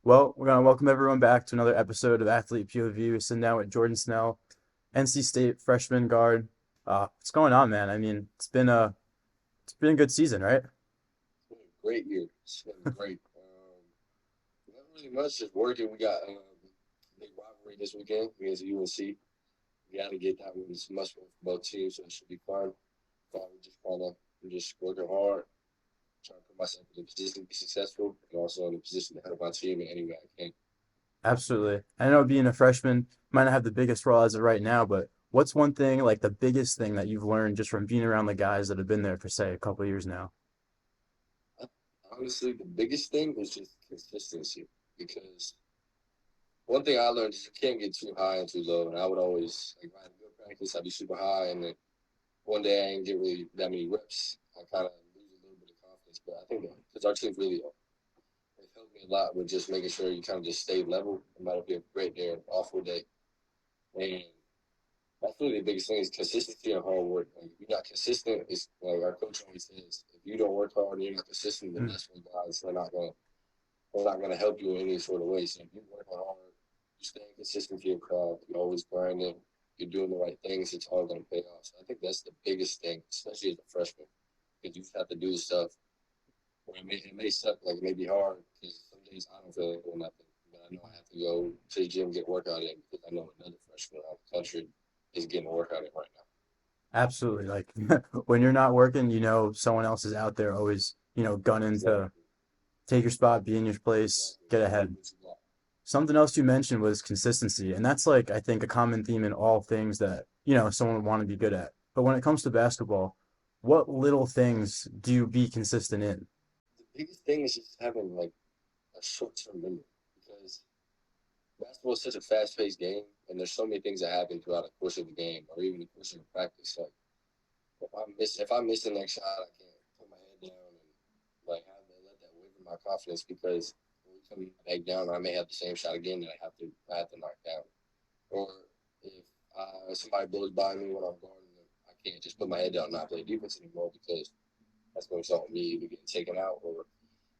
Well, we're going to welcome everyone back to another episode of Athlete POV. We're sitting down with Jordan Snell, NC State freshman guard. What's going on, man? I mean, it's been a good season, right? It's been a great year. It's been great. Not really much, just working. We got big rivalry this weekend against UNC. We got to get that one. It's a must win for both teams, so it should be fun. We're just working hard, trying to put myself in a position to be successful, and also in a position to help my team in any way I can. Absolutely. I know being a freshman might not have the biggest role as of right now, but what's one thing, like the biggest thing that you've learned just from being around the guys that have been there for, say, a couple of years now? Honestly, the biggest thing is just consistency because one thing I learned is you can't get too high and too low. And I would always, like, if I had a good practice, I'd be super high, and then one day I didn't get really that many reps. I kind of lose a little bit of confidence. But I think that because our team's really they've helped me a lot with just making sure you kind of just stay level, no matter if you have a great day or an awful day. And that's really the biggest thing is consistency and hard work. Like, if you're not consistent, it's like our coach always says, if you don't work hard and you're not consistent, then Mm, that's when guys they're not gonna help you in any sort of way. So if you're working hard, you're staying consistent to your craft, you're always grinding, you're doing the right things, it's all gonna pay off. So I think that's the biggest thing, especially as a freshman, because you have to do the stuff where it may suck, like it may be hard, because some days I don't feel like doing nothing, but I know I have to go to the gym, get a workout in, because I know another freshman around the country is getting a workout in right now. absolutely. Like when you're not working, someone else is out there always, gunning to Exactly. take your spot, be in your place, Exactly. get Gotta do ahead. what you got. Something else you mentioned was consistency, and that's like I think a common theme in all things that, someone would want to be good at. But when it comes to basketball, what little things do you be consistent in? The biggest thing is just having like a short term memory because basketball is such a fast paced game, and there's so many things that happen throughout the course of the game, or even the course of the practice. Like if I miss the next shot, I can't put my head down and like have to let that waver my confidence because when we come back down, I may have the same shot again that I have to knock down. Or if somebody blows by me when I'm guarding them, I can't just put my head down and not play defense anymore because that's going to result in me either getting taken out or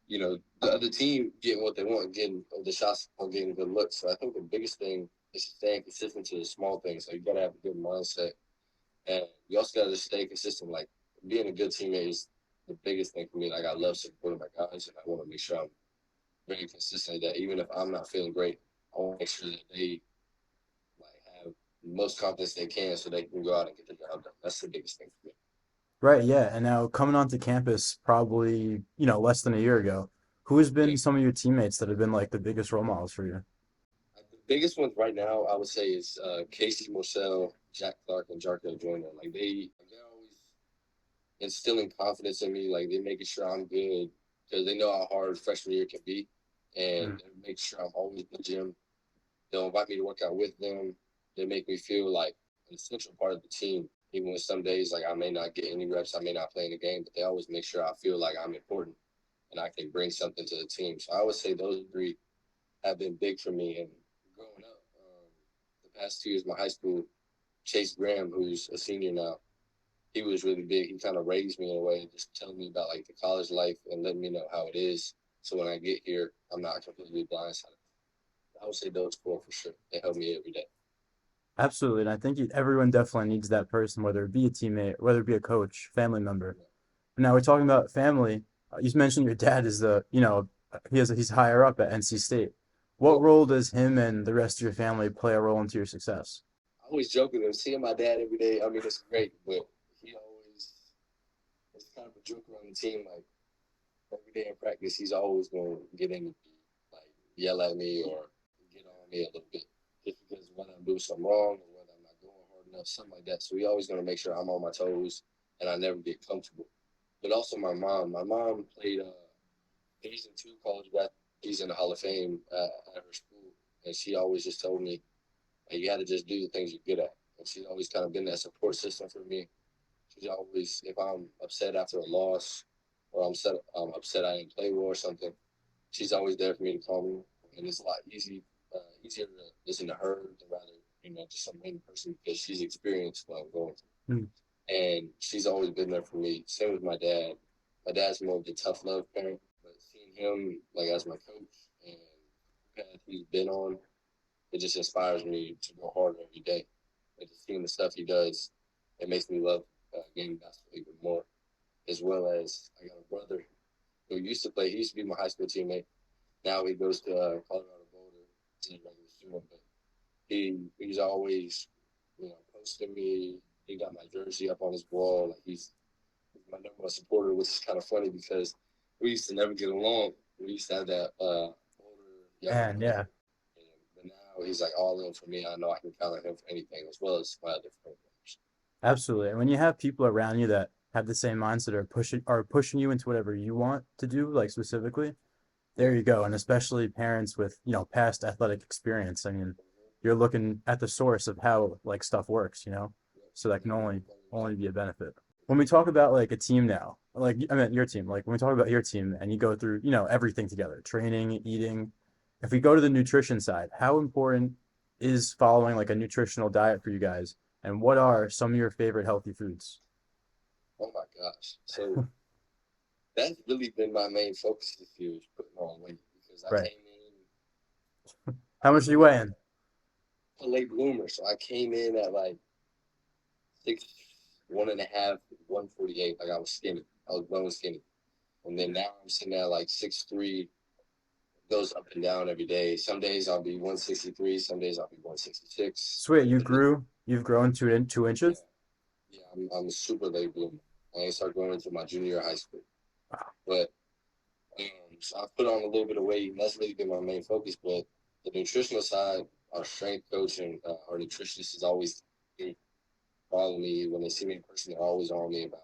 the other team getting what they want, getting the shots or getting good looks. So I think the biggest thing is staying consistent to the small things. So you got to have a good mindset, and you also got to just stay consistent. Like being a good teammate is the biggest thing for me. Like I love supporting my guys, and I want to make sure I'm very consistent. That even if I'm not feeling great, I want to make sure that they like have the most confidence they can, so they can go out and get the job done. That's the biggest thing for me. Right, yeah. And now coming onto campus probably, less than a year ago, who has Yeah. been some of your teammates that have been like the biggest role models for you? The biggest ones right now, I would say, is Casey Morcell, Jack Clark, and Jarko Joyner. Like they're always instilling confidence in me. Like they're making sure I'm good because they know how hard freshman year can be, and Mm, they make sure I'm always in the gym. They'll invite me to work out with them. They make me feel like an essential part of the team. Even when some days like I may not get any reps, I may not play in the game, but they always make sure I feel like I'm important and I can bring something to the team. So I would say those three have been big for me. And growing up, the past 2 years of my high school, Chase Graham, who's a senior now, he was really big. He kind of raised me in a way, just telling me about like the college life and letting me know how it is. So when I get here, I'm not completely blindsided. I would say those four for sure. They help me every day. absolutely. And I think everyone definitely needs that person, whether it be a teammate, whether it be a coach, family member. Yeah. Now we're talking about family. You mentioned your dad is he's higher up at NC State. What Yep. role does him and the rest of your family play a role into your success? I always joke with him, seeing my dad every day. I mean, it's great, but he always it's kind of a joke around the team. Like every day in practice, he's always going to get in, like yell at me or get on me a little bit, just because whether I'm doing something wrong or whether I'm not going hard enough, something like that. So he always going to make sure I'm on my toes and I never get comfortable. But also my mom played. He's in two college basketball. He's in the Hall of Fame at her school, and she always just told me, hey, you got to just do the things you're good at. And she's always kind of been that support system for me. She's always, if I'm upset after a loss or I'm upset I didn't play well or something, she's always there for me to call me. And it's a lot easier to listen to her than rather, just some random person because she's experienced what I'm going Mm, through. And she's always been there for me. Same with my dad. My dad's more of the tough love parent, but seeing him like as my coach and he's been on, it just inspires me to go harder every day. And just seeing the stuff he does, it makes me love game basketball even more. As well as I got a brother who used to play. He used to be my high school teammate. Now he goes to Colorado Boulder as a regular student, but he's always posting me. He got my jersey up on his wall. Like he's my number one supporter, which is kind of funny because we used to never get along. We used to have that older, younger And brother, yeah, but now he's like all in for me. I know I can count on him for anything, as well as my other friends. absolutely. And when you have people around you that have the same mindset or pushing you into whatever you want to do, like specifically, there Yeah. you go. And especially parents with, past athletic experience. I mean, you're looking at the source of how like stuff works, so that can only be a benefit. When we talk about like a team now, like I mean your team, like when we talk about your team and you go through, everything together, training, eating. If we go to the nutrition side, how important is following like a nutritional diet for you guys? And what are some of your favorite healthy foods? Oh my gosh! So that's really been my main focus this year is putting on weight because I Right. came in. How I much was do you weigh in? a late bloomer, so I came in at like 6'1.5", 148. Like I was skinny. I was bone skinny. And then now I'm sitting at like 6'3", goes up and down every day. Some days I'll be 163, some days I'll be 166. Sweet, And then, you've grown 2 inches? yeah, yeah, I'm a super late bloomer. I ain't start going into my junior year of high school. Wow. But so I've put on a little bit of weight, and that's really been my main focus. But the nutritional side, our strength coach and our nutritionist is always following me. When they see me in person, they're always on me about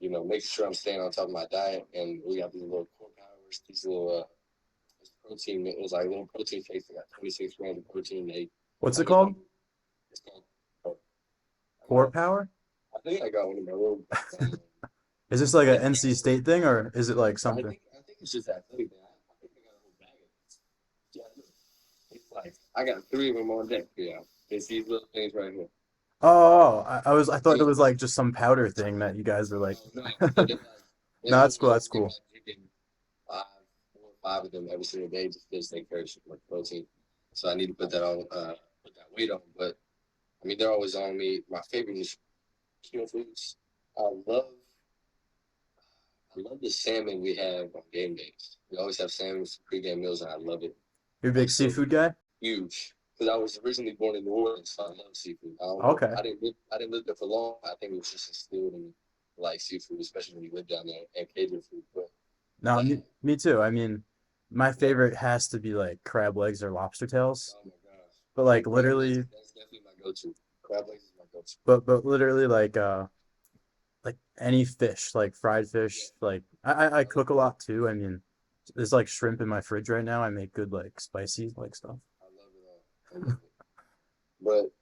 making sure I'm staying on top of my diet. And we got these little core powers, these little protein. It was like little protein shakes. I got 26 grams of protein. What's I it get them. called? It's called. Uh, Core power? I think I got one in my room. Is this like a It's NC State thing or is it like something? I think it's just athletic. I think I got a whole bag of it. Yeah, it's like I got three of them on deck. Yeah, it's these little things right here. Oh, I thought it Yeah. was like just some powder thing that you guys are like. No, no. So they No, that's cool. always That's think cool. about drinking five, 4 or 5 of them every single day just because they carry so much protein. So I need to put that on, put that weight on. But I mean, they're always on me. My favorite is keto foods. I love, I love the salmon we have on game days. We always have salmon for pregame meals, and I love it. You're a big Also, seafood guy? huge because I was originally born in New Orleans, so I love seafood. I don't know. Okay. I didn't live there for long. I think it was just instilled in me, like seafood, especially when you live down there and Cajun food. But No, that, me too. I mean, my yeah. favorite has to be like crab legs or lobster tails. Oh my gosh. But Yeah, like crab legs. literally, That's definitely my go-to. Crab legs is my go-to. but literally like any fish, like fried Yeah, fish. Like I I love cook a lot too. I mean, there's like shrimp in my fridge right now. I make good like spicy like stuff. I love it all. I love it. But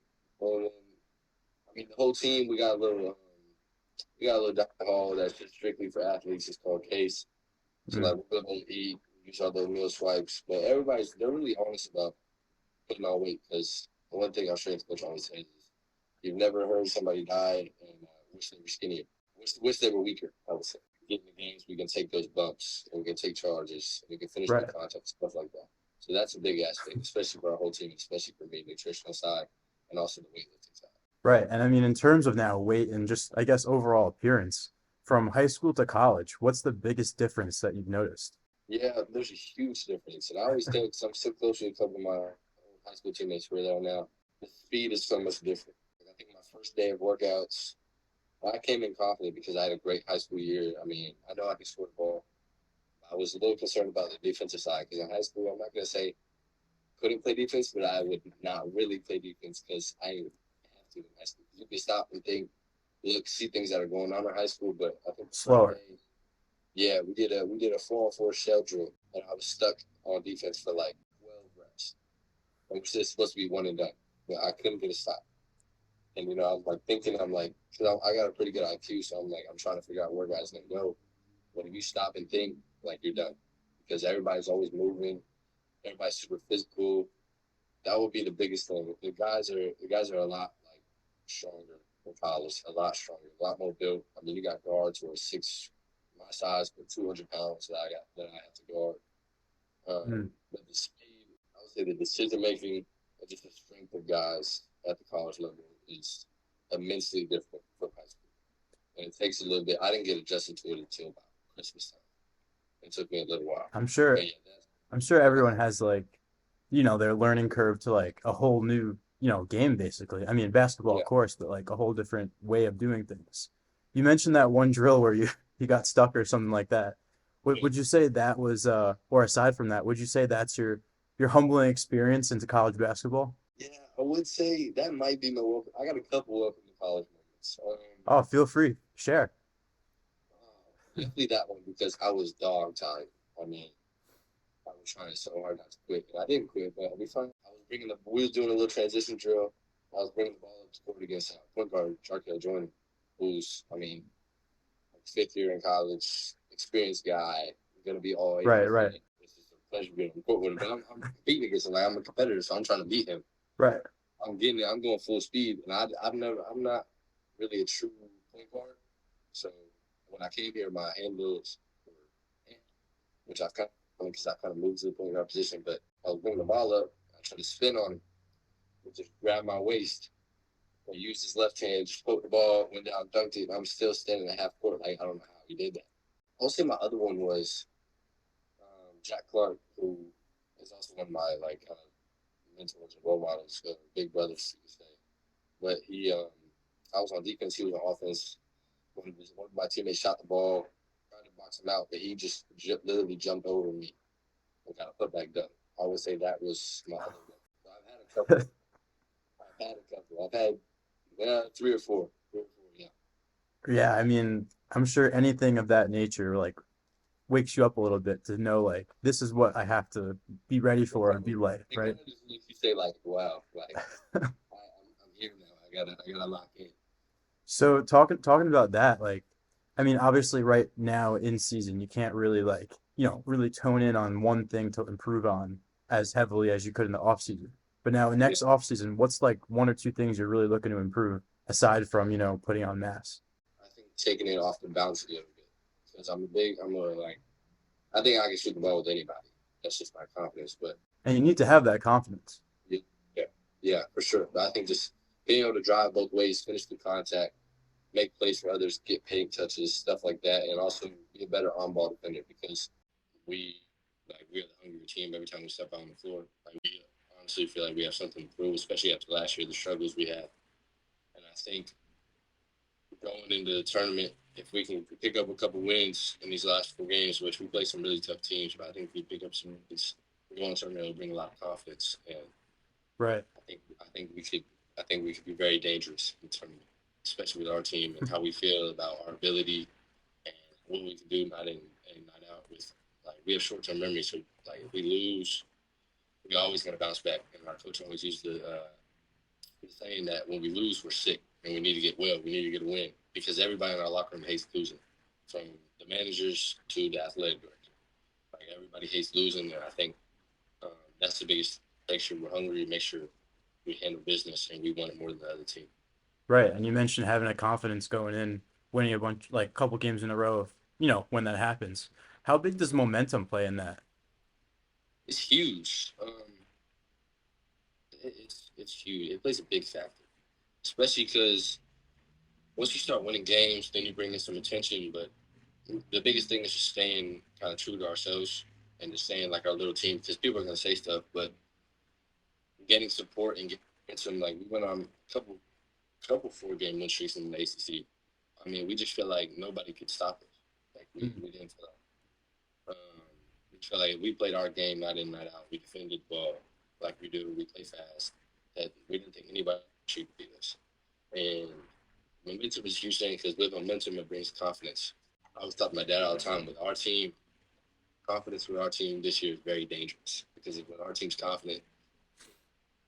I mean, the whole team we got a little dining hall that's just strictly for athletes. It's called Case. So Mm, like we're gonna eat, use all those meal swipes. But they're really honest about putting on weight because the one thing our strength coach always says is you've never heard somebody die and wish they were skinnier. Wish they were weaker. I would say. Getting the games, we can take those bumps and we can take charges. And we can finish the right. contact, stuff like that. So that's a big aspect, especially for our whole team, especially for me, nutritional side and also the weightlifting side. Right. And I mean, in terms of now weight and just, I guess, overall appearance from high school to college, what's the biggest difference that you've noticed? Yeah, there's a huge difference. And I always think, because I'm so close to a couple of my high school teammates who are there now, the speed is so much different. I think my first day of workouts, I came in confident because I had a great high school year. I mean, I know I can score the ball. I was a little concerned about the defensive side because in high school, I'm not going to say couldn't play defense, but I would not really play defense because I didn't have to in high school. You can stop and think, look, see things that are going on in high school. But I think the first Slower. day, yeah, we did a 4-on-4 shell drill, and I was stuck on defense for like 12 reps, which is supposed to be one and done. But I couldn't get a stop. And I was like thinking, I'm like, because I got a pretty good IQ, so I'm like, I'm trying to figure out where guys gonna go. But if you stop and think, like you're done, because everybody's always moving, everybody's super physical. That would be the biggest thing. The guys are a lot like stronger in college, a lot stronger, a lot more built. I mean, you got guards who are my size, but 200 pounds that I have to guard. Mm. But the speed, I would say the decision making and just the strength of guys at the college level is immensely different from high school. And it takes a little bit. I didn't get adjusted to it until about Christmas time. It took me a little while. I'm But sure yeah, I'm sure that's everyone has like, their learning curve to like a whole new, game basically. I mean, basketball, of yeah. course, but like a whole different way of doing things. You mentioned that one drill where you you got stuck or something like that. Would you say that was or aside from that, would you say that's your humbling experience into college basketball? Yeah, I would say that might be my welcome. I got a couple welcome to college moments. Oh, feel free. Share. Definitely that one because I was dog tired. I mean, I was trying so hard not to quit, and I didn't quit, but we fine. I was bringing the. We was doing a little transition drill. I was bringing the ball up to court against point guard Jarkel Jordan, who's, I mean, like fifth year in college, experienced guy, going to be all Right, right, ACC. It's just a pleasure being on court with him. But I'm competing against him. Like, I'm a competitor, so I'm trying to beat him. right. I'm getting it. I'm going full speed, and I'm not really a true point guard. So when I came here, my handles were, which I've kind of, because I kind of moved to the point guard position, but I was bringing the ball up. I tried to spin on him, and just grab my waist, and use his left hand, just poked the ball, went down, dunked it. And I'm still standing at half court. Like, I don't know how he did that. I'll say my other one was Jack Clark, who is also one of my like mentors and role models, big brothers, you could say. But I was on defense, he was on offense. One of my teammates shot the ball, tried to box him out, but he just literally jumped over me and got a putback done. I would say that was my other one. So I've had a couple. I've had a couple. I've had three or four. Three or four, yeah. Yeah, I mean, I'm sure anything of that nature like wakes you up a little bit to know like this is what I have to be ready for and be like, It kind right? of just makes you say like, "Wow, like I'm here now. I gotta lock in." So talking about that, like, I mean, obviously right now in season, you can't really like, really tone in on one thing to improve on as heavily as you could in the off season. But now Yeah, next off season, what's like one or two things you're really looking to improve aside from, putting on mass? I think taking it off the bounce a little bit because I'm a like I think I can shoot the ball with anybody. That's just my confidence. But And you need to have that confidence. yeah, yeah, yeah, for sure. But I think just being able to drive both ways, finish the contact, make plays for others, get paint touches, stuff like that, and also be a better on-ball defender because we we're the hungrier team every time we step out on the floor. Like we honestly feel like we have something to prove, especially after last year, the struggles we had. And I think going into the tournament, if we can pick up a couple wins in these last four games, which we play some really tough teams, but I think if we pick up some wins, we're going to tournament, it'll bring a lot of confidence, and Right. I think we could be very dangerous in the tournament, especially with our team and how we feel about our ability and what we can do night in and night out. With like we have short term memory, so like if we lose, we always got to bounce back. And our coach always used the saying that when we lose, we're sick and we need to get well. We need to get a win because everybody in our locker room hates losing, from the managers to the athletic director. Like everybody hates losing, and I think um, that's the biggest. Make sure we're hungry. Make sure we handle business, and we want it more than the other team. Right. And you mentioned having a confidence going in, winning a bunch, like a couple games in a row, when that happens. How big does momentum play in that? It's huge. It's huge. It plays a big factor, especially because once you start winning games, then you bring in some attention. But the biggest thing is just staying kind of true to ourselves and just staying like our little team because people are gonna say stuff, but getting support and getting some like we went on a couple 4 game win streaks in the ACC. I mean, we just feel like nobody could stop us. Like we didn't feel like we feel like we played our game night in night out. We defended well like we do. We play fast. That we didn't think anybody should beat us. And momentum is a huge thing because with momentum it brings confidence. I was talking to my dad all the time with our team. Confidence with our team this year is very dangerous because when our team's confident,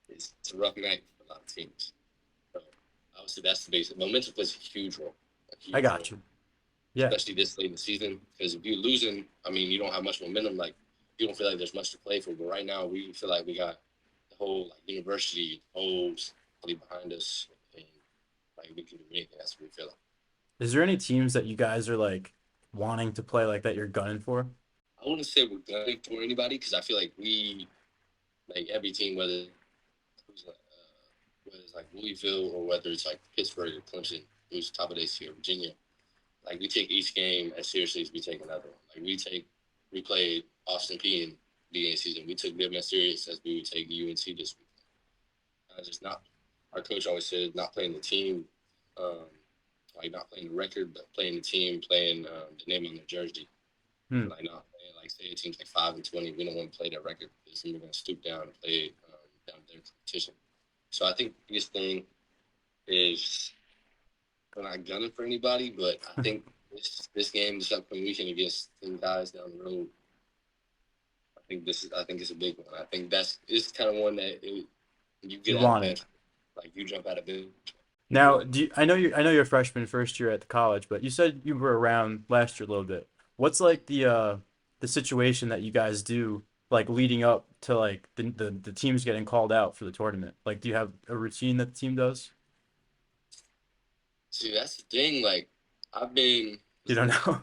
it's a rough night for a lot of teams. So obviously that's the basic. Momentum plays a I huge role, got you. Yeah. especially this late in the season. Because if you're losing, I mean, you don't have much momentum. Like you don't feel like there's much to play for. But right now, we feel like we got the whole like university holds behind us, and like we can do anything. That's what we feel like. Is there any teams that you guys are like wanting to play like that you're gunning for? I wouldn't say we're gunning for anybody because I feel like we like every team, whether it's like Louisville or whether it's like Pittsburgh or Clemson, who's top of this year, Virginia. Like we take each game as seriously as we take another one. Like we played Austin P in the beginning of the season. We took them as serious as we would take UNC this week. Just not. Our coach always said not playing the team, um, like not playing the record, but playing the team, playing the name on their jersey. Hmm. Like not playing like say a team's like 5-20. We don't want to play that record because then we're gonna stoop down and play down their competition. So I think the biggest thing is we're not gunning for anybody, but I think this game, this upcoming weekend against them guys down the road, I think it's a big one. I think it's kind of one that you You get out of want bed, it. like you jump out of bed. You Now, really I know you're a freshman first year at the college, but you said you were around last year a little bit. What's like the situation that you guys do like leading up to like the teams getting called out for the tournament? Like, do you have a routine that the team does? see. That's the thing. Like I've been, You don't know?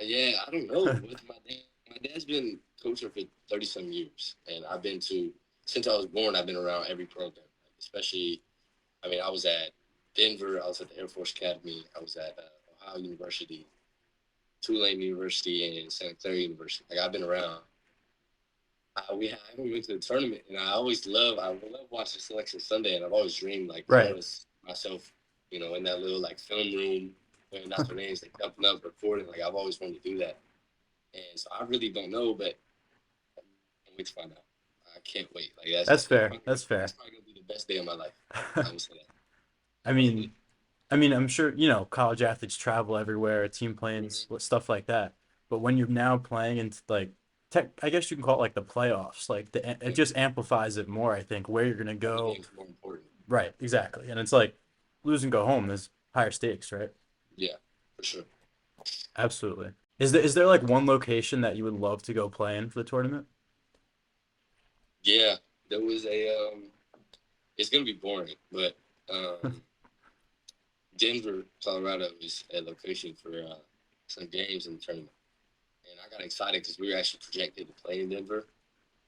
yeah, I don't know. With my dad, my dad's been coaching for 30 some years, and I've been to since I was born. I've been around every program, like, especially. I mean, I was at Denver. I was at the Air Force Academy. I was at Ohio University, Tulane University, and Santa Clara University. Like I've been around. I haven't went to the tournament, and I love watching Selection Sunday, and I've always dreamed like I Right. want to see myself, in that little like film room, and that's what names like jumping up, recording. Like I've always wanted to do that, and so I really don't know, but I can't wait to find out. I can't wait. Like That's fair. That's that's fair. probably gonna be the best day of my life. I would say that I probably. mean, I'm sure, college athletes travel everywhere, team planes, Mm-hmm. stuff like that. But when you're now playing into like tech, I guess you can call it like the playoffs, like it Yeah, just amplifies it more, I think, where you're gonna every go. game's more important. Right, exactly. And it's like lose and go home, there's higher stakes, right? Yeah, for sure. Absolutely. Is there like one location that you would love to go play in for the tournament? Yeah, there was a. It's gonna be boring, but um, Denver, Colorado is a location for some games in the tournament, and I got excited because we were actually projected to play in Denver.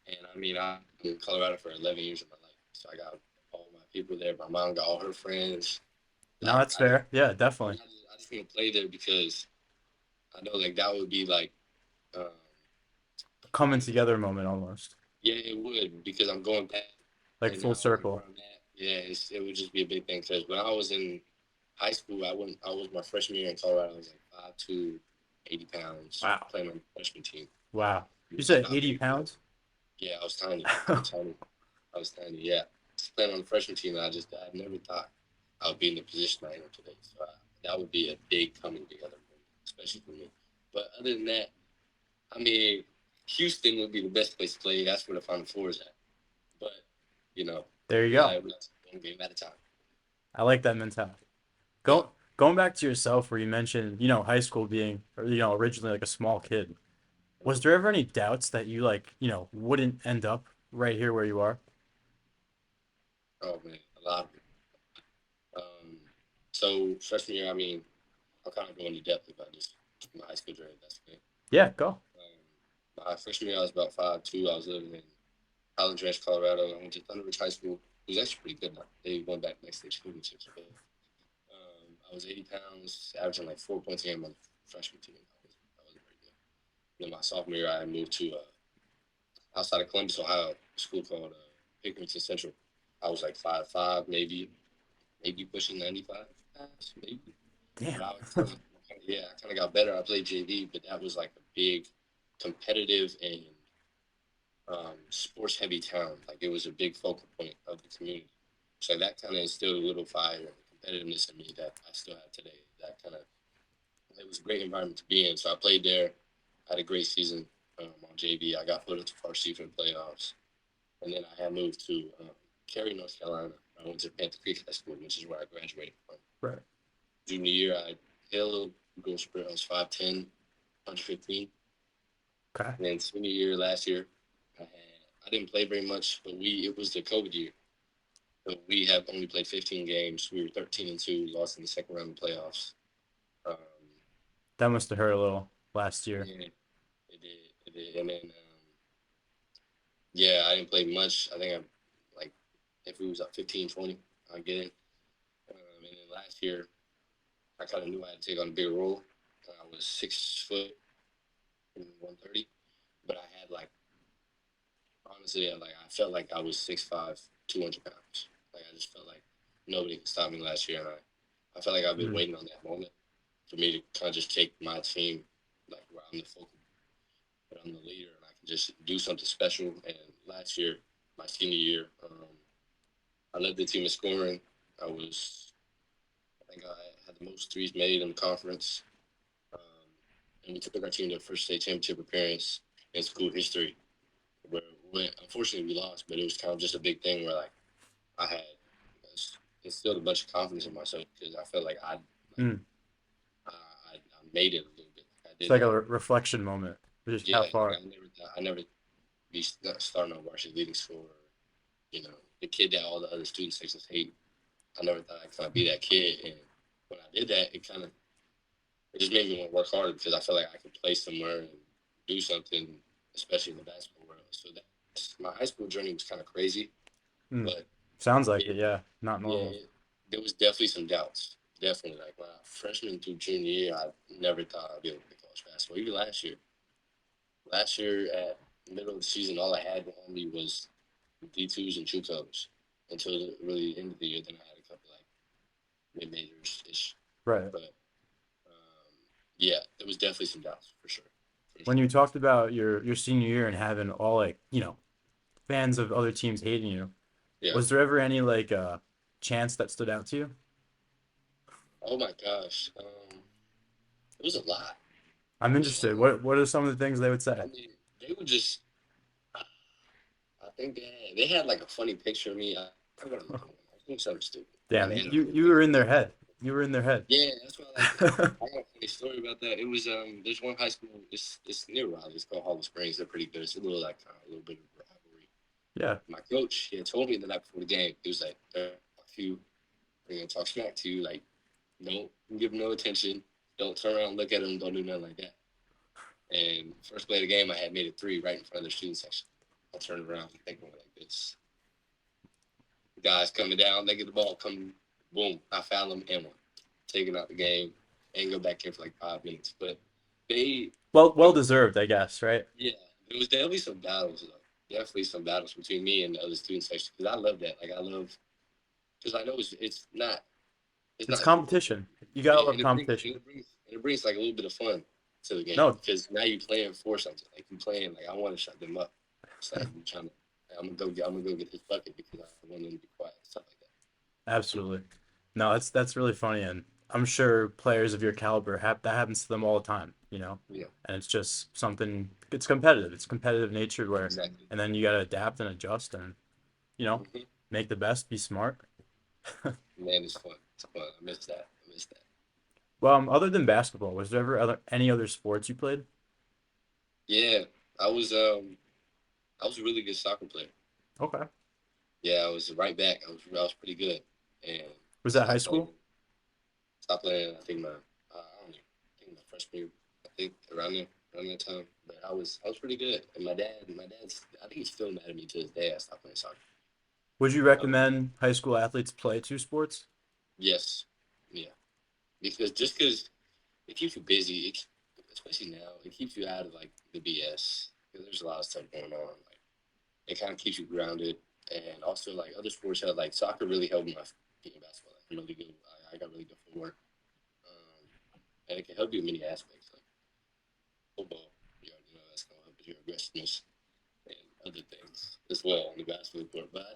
And I mean, I've been in Colorado for 11 years of my life, so I got all my people there. My mom got all her friends. No, that's fair. Yeah, definitely. I just want to play there because I know like that would be like, um, Coming you know, together moment almost. yeah, it would because I'm going back Like and full now like where circle. I'm at. Yeah, it would just be a big thing because when I was in high school, I was my freshman year in Colorado. I was like 5'2", 80 pounds, Wow. playing on the freshman team, Wow. You which is said not 80 very good. pounds? Yeah, I was tiny. I'm tiny. I was tiny. Yeah, just playing on the freshman team. I never thought I would be in the position I am today. So that would be a big coming together moment, especially for me. But other than that, I mean, Houston would be the best place to play. That's where the Final Four is at. But you know, There you we go. got one game at a time. I like that mentality. Yeah. Going back to yourself where you mentioned, high school being, or, originally like a small kid. Was there ever any doubts that you like, wouldn't end up right here where you are? Oh man, a lot of it. So freshman year, I mean, I'll kind of go into depth about just my high school journey. That's okay. Yeah, go. My freshman year, I was about 5'2". I was living in Highland Ranch, Colorado. I went to Thunder Ridge High School. It was actually pretty good now. They won back next state championships. But I was 80 pounds, averaging like 4 points a game on the freshman team. That wasn't very good. Then my sophomore year, I moved to outside of Columbus, Ohio, a school called Pickerington Central. I was like 5'5", maybe pushing 95 pounds, maybe. But Damn. I was I kind of got better. I played JV, but that was like a big competitive and sports heavy town. Like it was a big focal point of the community. So that kind of instilled a little fire and competitiveness in me that I still have today. It was a great environment to be in. So I played there, had a great season on JV. I got put up to varsity for the playoffs, and then I had moved to Cary, North Carolina. I went to Panther Creek High School, which is where I graduated from. Right. Junior year, I held growth spurt. I was 5'10", 115. Okay. And then senior year, last year, I didn't play very much, but it was the COVID year. So we have only played 15 games. We were 13-2, lost in the second round of the playoffs. Um, That must have hurt a little last year. yeah, it did. It it. And then yeah, I didn't play much. I think I like if it was like 15, 20, I get it. And then last year, I kind of knew I had to take on a bigger role. I was 6 foot and 130, but I had like honestly, I felt like I was 6'5", 200 pounds. Like I just felt like nobody could stop me last year, and I felt like I've been Mm. waiting on that moment for me to kind of just take my team like where I'm the focal, but I'm the leader, and I can just do something special. And last year, my senior year, I led the team in scoring. I think I had the most threes made in the conference, um, and we took our team to the first state championship appearance in school history. Where unfortunately we lost, but it was kind of just a big thing where like I had instilled a bunch of confidence in myself because I felt like Mm. I made it a little bit. I It's did like a like reflection moment. Just yeah, how like far. I never be starting on varsity leading school or the kid that all the other student sections hate. I never thought I'd kind of be that kid, and when I did that, it just made me want to work harder because I felt like I could play somewhere and do something, especially in the basketball world. So my high school journey was kind of crazy, Mm. but Sounds like it, it, yeah. Not yeah, normal. there was definitely some doubts. Definitely, like my freshman through junior year, I never thought I'd be able to play college basketball. Even last year at the middle of the season, all I had on me was D2s and JUCOs until the really end of the year. Then I had a couple like mid majors ish, Right. but yeah, there was definitely some doubts for sure. For When sure. you talked about your senior year and having all like, fans of other teams hating you, Yeah. was there ever any like chance that stood out to you? Oh my gosh. It was a lot. I'm It was a interested. lot. What are some of the things they would say? I mean, they would just. I think they had like a funny picture of me. I gotta look at one. I was doing something stupid, and Damn, they had a you funny you were picture in of their me. head. You were in their head. Yeah, that's why. Like, I got a funny story about that. It was there's one high school. It's near Raleigh. It's called Hollow Springs. They're pretty good. It's a little like a little bit of a rivalry. Yeah. My coach, he had told me the night before the game. He was like, "If you are gonna talk smack to you, like, don't give them no attention. Don't turn around, and look at them. Don't do nothing like that." And first play of the game, I had made a three right in front of the student section. I turned around and thinking like this. The guys coming down, they get the ball, come, boom, I foul them and one. Taking out the game and go back in for like 5 minutes. But they, Well it, deserved, I guess, right? yeah, there was definitely some battles, though. Definitely some battles between me and the other student section because I love that. Like I love because I know it's It's not football. competition. You gotta Yeah, love competition. it brings like a little bit of fun to the game No, because now you're playing for something. Like you playing like I want to shut them up. It's like you trying to. I'm gonna go get this bucket because I want them to be quiet, stuff like that. absolutely. No, that's really funny, and I'm sure players of your caliber have that happens to them all the time, Yeah, and it's just something. It's competitive. It's competitive nature where, exactly. and then you gotta adapt and adjust, and you know, Hmm. make the best, be smart. Man, it's fun. It's fun. I miss that. I miss that. Well, other than basketball, was there ever any other sports you played? Yeah, I was I was a really good soccer player. Okay. Yeah, I was right back. I was pretty good, and Was that high stopped playing. school? Stopped playing. I think I don't know. I think my freshman year. I think around that time. But I was pretty good. And my dad's I think he's still mad at me to this day. I stopped playing soccer. Would you Um, recommend high school athletes play two sports? yes, yeah, because it keeps you busy. Especially now, it keeps you out of like the BS. Because there's a lot of stuff going on. Like it kind of keeps you grounded, and also like other sports have like soccer really helped my game basketball. Like, I'm really good. I got really good footwork, and it can help you in many aspects. Like football, you already know that's gonna help with your aggressiveness and other things as well on the basketball court. But I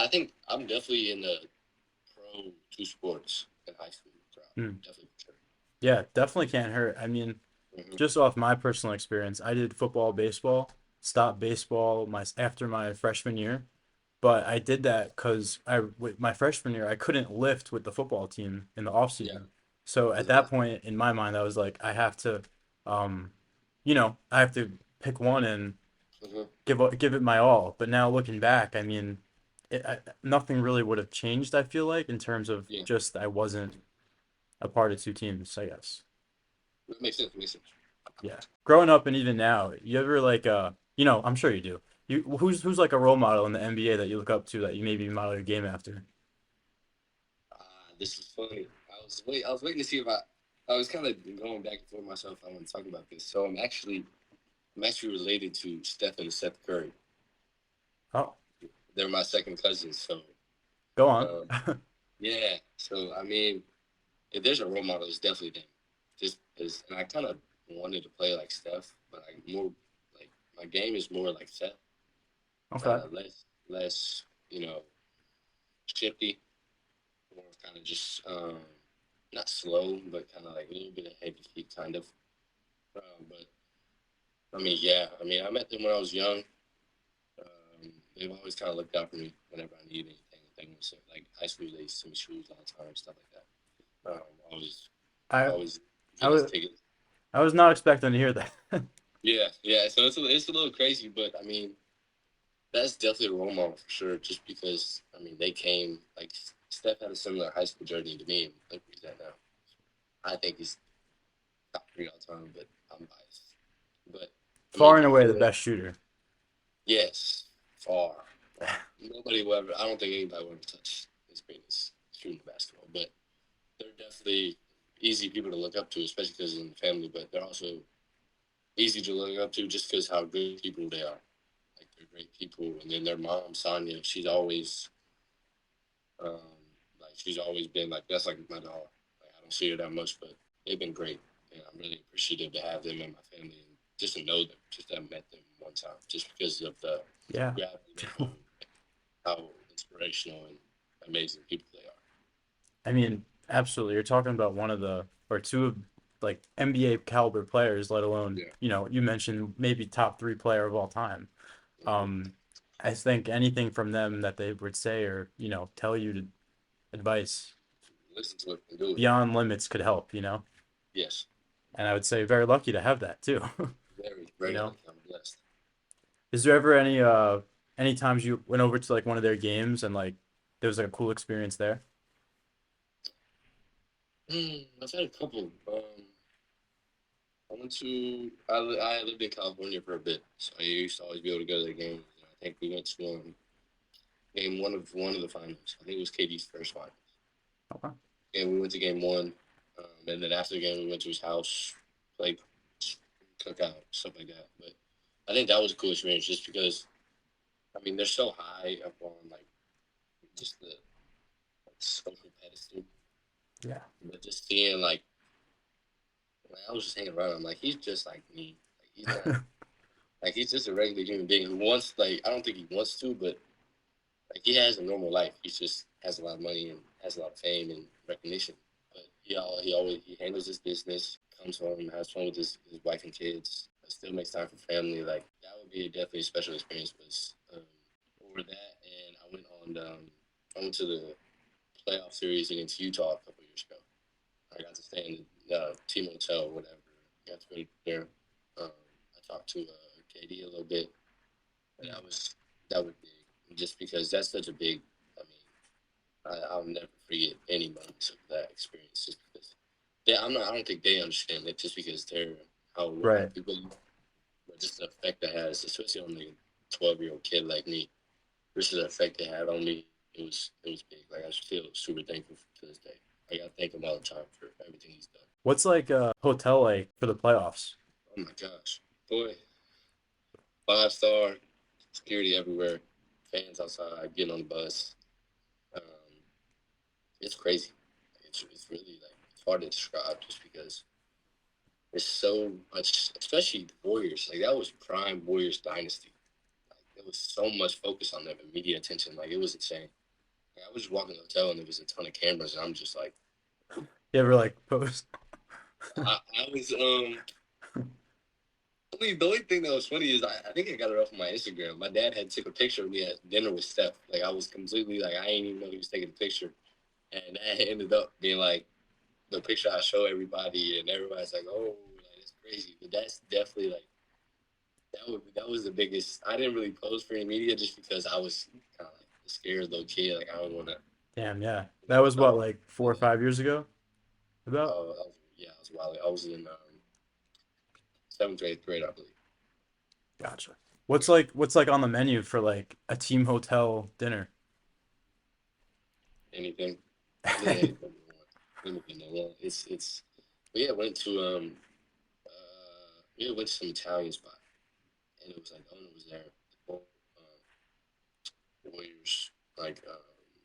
think I'm definitely in the pro two sports in high school crowd. Hmm. Definitely for sure. Yeah, definitely can't hurt. I mean, Mm-hmm. just off my personal experience, I did football, baseball, stopped baseball after my freshman year, but I did that because with my freshman year I couldn't lift with the football team in the off Yeah, season. So at because that point in my mind, I was like, I have to, um, I have to pick one and mm-hmm. give it my all. But now looking back, I mean, nothing really would have changed. I feel like in terms of Yeah, just I wasn't a part of two teams, I guess. that makes sense. Makes sense. Yeah. Growing up and even now, you ever like I'm sure you do. Who's like a role model in the NBA that you look up to that you maybe model your game after? This is funny. I was waiting to see if I was kind of going back and forth myself. I want to talk about this. So I'm actually related to Steph and Seth Curry. Oh, They're my second cousins. So go on. um, yeah. So I mean, if there's a role model, it's definitely them. Just because, and I kind of wanted to play like Steph, but I more like my game is more like Seth, Okay. less shifty, more kind of just not slow, but kind of like a little bit of heavy feet, kind of. But I mean, yeah, I mean, I met them when I was young. They've always kind of looked out for me whenever I need anything. They would say, like high school, they used to send me shoes all the time, stuff like that. Always, I always I get us was tickets. I was not expecting to hear that. Yeah, yeah. So it's a little crazy, but I mean, that's definitely a role model for sure. Just because I mean, they came like Steph had a similar high school journey to me, and look where he's at now. I think he's top three all time, but I'm biased. But I mean, Far and away the before, best shooter. yes, far, far. Nobody will ever. I don't think anybody will ever touch his penis shooting the basketball. But they're definitely easy people to look up to, especially because in the family. But they're also easy to look up to just because how good people they are. Like they're great people. And then their mom, Sonia, um, she's always been like that's like my dog. Like I don't see her that much, but they've been great, and I'm really appreciative to have them in my family and just to know them, just to have met them one time, just because of the Yeah. gravity they hold, how inspirational and amazing people they are. I mean, absolutely. You're talking about one of the or two of like NBA caliber players, let alone, Yeah. you mentioned maybe top three player of all time. Mm-hmm. Um, I think anything from them that they would say or, tell you to advice Listen to it and do it. beyond limits could help. Yes. And I would say very lucky to have that too. Very, You very know, lucky. I'm blessed. is there ever any times you went over to like one of their games and like there was like a cool experience there? I've had a couple. I lived in California for a bit, so I used to always be able to go to the games. And I think we went to game one of the finals. I think it was KD's first final. Okay. And we went to game one, and then after the game we went to his house, played cookout, stuff like that. But I think that was a cool experience just because I mean they're so high up on like just the like, social pedestal, Yeah. but just seeing like I was just hanging around. I'm like he's just like me. Like he's not like he's just a regular human being who wants like I don't think he wants to, but like he has a normal life. He just has a lot of money and has a lot of fame and recognition. But he handles his business, comes home, has fun with his wife and kids, but still makes time for family. Like that would be definitely a special experience. Was over that, and I went to the playoff series against Utah a couple years ago. I got to stay in the team hotel, or whatever. Got to go there. I talked to KD a little bit, and that was big, just because that's such a big. I mean, I'll never forget any moments of that experience, just because I don't think they understand it, just because they're how normal Right. people, but just the effect that has, especially on the 12-year-old kid like me, versus the effect it had on me. It was big. Like I feel super thankful to this day. I gotta thank him all the time for everything he's done. What's like a hotel like for the playoffs? Oh my gosh, boy, 5 star security everywhere, fans outside, getting on the bus. Um, it's crazy. It's really like it's hard to describe just because there's so much, especially the Warriors. Like that was prime Warriors dynasty. Like there was so much focus on them and media attention. Like it was insane. Like, I was just walking the hotel and there was a ton of cameras and I'm just like, You ever like post? I was the only thing that was funny is I think I got it off of my Instagram. My dad had took a picture of me at dinner with Steph. Like I was completely like I didn't even know he was taking a picture, and that ended up being like the picture I show everybody, and everybody's like, "Oh, like, that's crazy." But that's definitely like that was the biggest. I didn't really post for any media just because I was kind of like a scared little kid. Like I don't want to. Damn, yeah. That was what, like four or Yeah. 5 years ago? About? Yeah, I was wild. I was in seventh or eighth grade, I believe. Gotcha. What's like on the menu for like a team hotel dinner? Anything, really anything you want. Anything they want. It's. But yeah, went to some Italian spot, and it was like the owner was there. The Warriors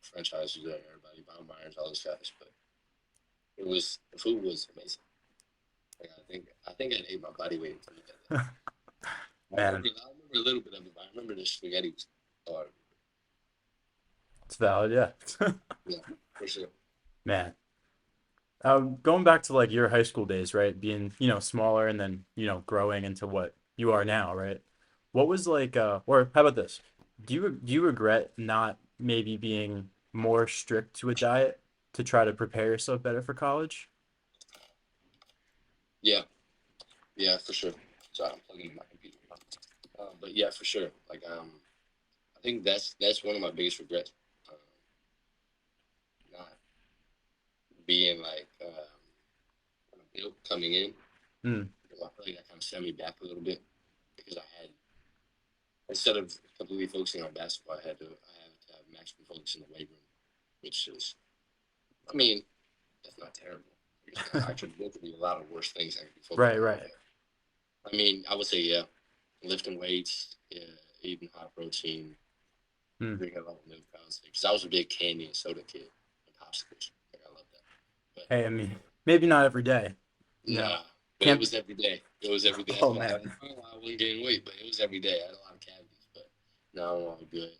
franchise was there. Everybody, Bob Myers, all those guys. But the food was amazing. Like I think I ate my body weight to look at that. Man, I remember a little bit of it, but I remember the spaghetti was hard. it's valid, yeah. Yeah, for sure. Man, going back to like your high school days, right? Being, smaller and then, growing into what you are now, right? What was like, or how about this? Do you regret not maybe being more strict to a diet to try to prepare yourself better for college? Yeah, yeah, for sure. Sorry, I'm plugging in my computer. But yeah, for sure. I think that's one of my biggest regrets. Um, Not being built coming in. Mm, I feel like that kind of set me back a little bit because I had instead of completely focusing on basketball, I had to have maximum focus in the weight room, which is, I mean, that's not terrible. I could there could be a lot of worse things I could be right, focusing on. right. I mean, I would say yeah, lifting weights, yeah, eating high protein, Mm. drinking a lot of milk, constantly. Because I was a big candy and soda kid and popsicles. Like I love that. But Hey, I mean, maybe not every day. nah, but it Can't. was every day. It was every day. Oh That's why man, I wasn't gaining weight, but it was every day. I had a lot of cavities, but now I'm all good.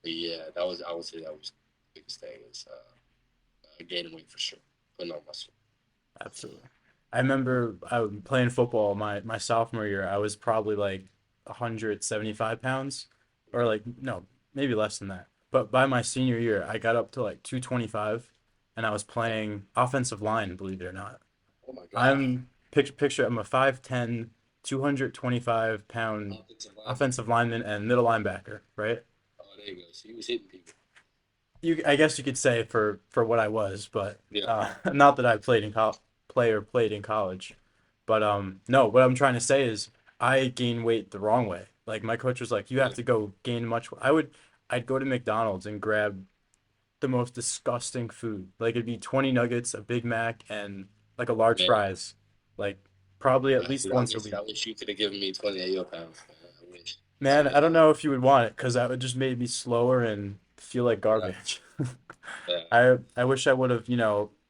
But yeah, that was I would say that was the biggest thing is gaining weight for sure, putting on muscle. absolutely. I remember I was playing football my sophomore year. I was probably like 175 pounds, or like no, maybe less than that. But by my senior year, I got up to like 225, and I was playing offensive line, believe it or not. Oh my gosh, I'm picture I'm a 5'10", 225 pound offensive lineman. offensive lineman and middle linebacker, right? Oh, there you go. So he was hitting people. I guess you could say for what I was, but Yeah, not that I played in college. But no, what I'm trying to say is I gain weight the wrong way. Like my coach was like, you have really. to go gain much. I'd go to McDonald's and grab the most disgusting food. Like it'd be 20 nuggets, a Big Mac, and like a large Man, fries. Like probably at least dude, I once a wish week. I wish you could have given me 20 AO pounds. Man. I wish. Man, So I don't know if you would want it because that would just make me slower and feel like yeah, garbage. yeah, I wish I would have,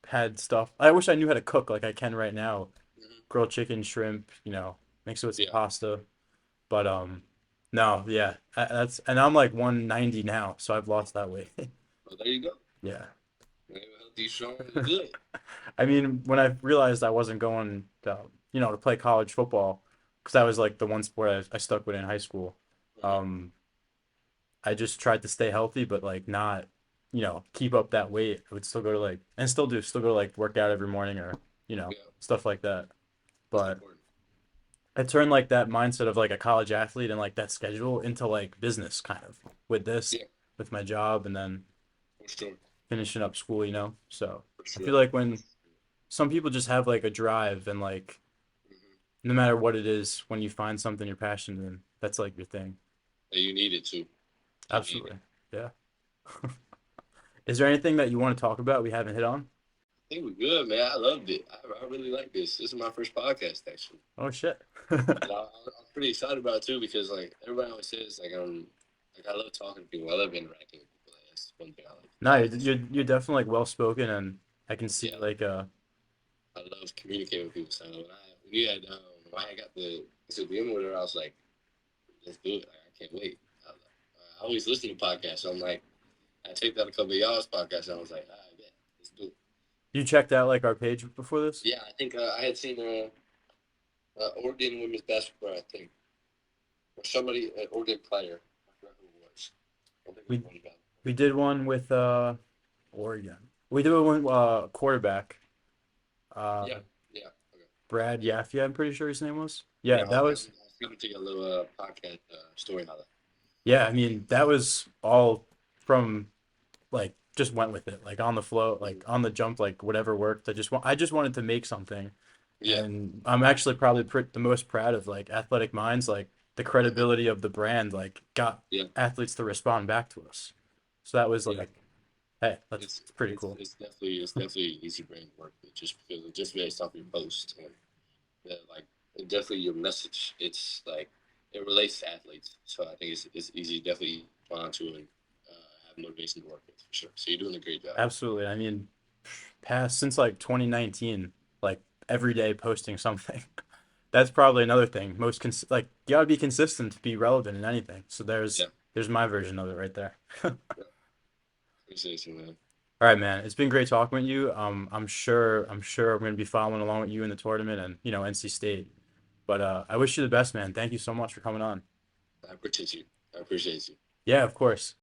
had stuff. I wish I knew how to cook like I can right now. hmm Grilled chicken, shrimp, mix it with some yeah. pasta. But no, yeah. And I'm like 190 now, so I've lost that weight. Well, there you go. Yeah. Man, healthy, strong, and good. I mean, when I realized I wasn't going to play college football, because that was like the one sport I stuck with in high school. hmm Um, I just tried to stay healthy, but like not, keep up that weight. I would still go to like, and still go to like work out every morning or, Yeah, stuff like that. that's But important. I turned like that mindset of like a college athlete and like that schedule into like business kind of with this, Yeah, with my job and then for sure, finishing up school. So for I sure. feel like when some people just have like a drive and like hmm no matter what it is, when you find something you're passionate in, that's like your thing. And you need it too. You need it. Absolutely. Yeah. Is there anything that you want to talk about we haven't hit on? I think we're good, man. I loved it. I really like this. This is my first podcast, actually. Oh shit. And I'm pretty excited about it too because like everybody always says like I love talking to people. I love interacting with people. Like, that's one thing I like No, about this. you're definitely like well spoken and I can see Yeah, like I love communicating with people. So when you had when I got the agreement with her, I was like, let's do it. Like, I can't wait. I always listen to podcasts. So I'm like, I checked out a couple of y'all's podcasts and I was like, all right, yeah, let's do it. you checked out like our page before this? Yeah, I think I had seen Oregon women's basketball. I think or somebody Oregon player. I forgot who it was. I don't think it We was one guy. we did one with Oregon. We did one quarterback. Uh Yeah, yeah, okay. Brad Yafia, I'm pretty sure his name was. Yeah, Yeah, that was I was gonna take a little podcast story highlight. yeah, I mean, that was all from like just went with it, like on the flow, like on the jump, like whatever worked. I just wanted to make something Yeah, And I'm actually probably the most proud of like Athletic Minds, like the mhm, credibility of the brand, like got yeah, athletes to respond back to us. So that was yeah. like, hey, that's pretty cool. It's definitely easy brain work. It just because just based off your post and like it definitely your message. It's like it relates to athletes, so I think it's easy definitely respond to and have motivation to work with for sure. So you're doing a great job. Absolutely. I mean, past since like 2019, like every day posting something. That's probably another thing. Like you gotta be consistent to be relevant in anything. So Yeah, there's my version of it right there. yeah. Appreciate you, man. All right, man. It's been great talking with you. I'm sure I'm gonna be following along with you in the tournament and NC State. But I wish you the best, man. Thank you so much for coming on. I appreciate you. I appreciate you. Yeah, of course.